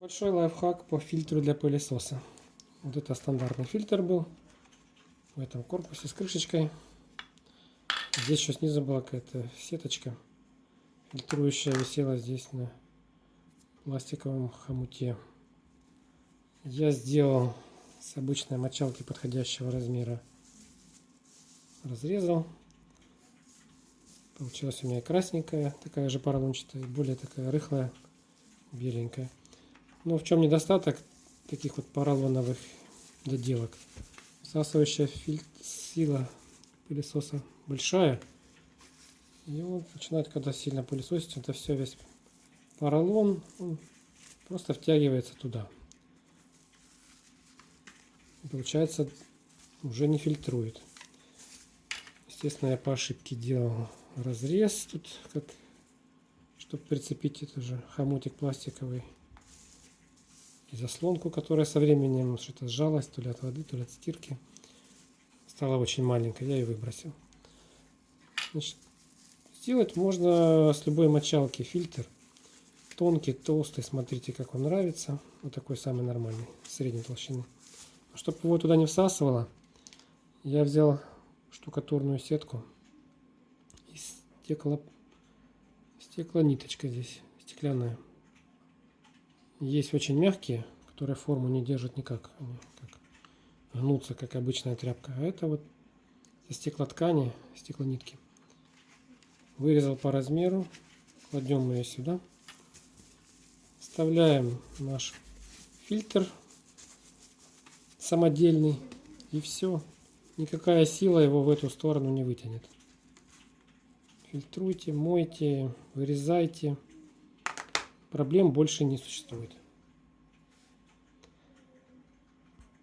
Большой лайфхак по фильтру для пылесоса. Вот это стандартный фильтр был в этом корпусе с крышечкой. Здесь еще снизу была какая-то сеточка фильтрующая, висела здесь на пластиковом хомуте. Я сделал с обычной мочалки подходящего размера, разрезал. Получилась у меня и красненькая, такая же поролончатая, и более такая рыхлая, беленькая. Но в чем недостаток таких вот поролоновых доделок? Всасывающая сила пылесоса большая. И он начинает, когда сильно пылесосить, это все, весь поролон, он просто втягивается туда. И получается, уже не фильтрует. Естественно, я по ошибке делал разрез тут, чтобы прицепить этот же хомутик пластиковый. И заслонку, которая со временем что-то сжалась, то ли от воды, то ли от стирки. Стала очень маленькой, я ее выбросил. Значит, сделать можно с любой мочалки фильтр. Тонкий, толстый, смотрите, как вам нравится. Вот такой самый нормальный, средней толщины. Чтобы его туда не всасывало, я взял штукатурную сетку и стеклониточка здесь, стеклянная. Есть очень мягкие, которые форму не держат никак. Они как гнутся, как обычная тряпка. А это вот стеклоткани, стеклонитки. Вырезал по размеру. Кладем ее сюда. Вставляем наш фильтр самодельный. И все. Никакая сила его в эту сторону не вытянет. Фильтруйте, мойте, вырезайте. Проблем больше не существует.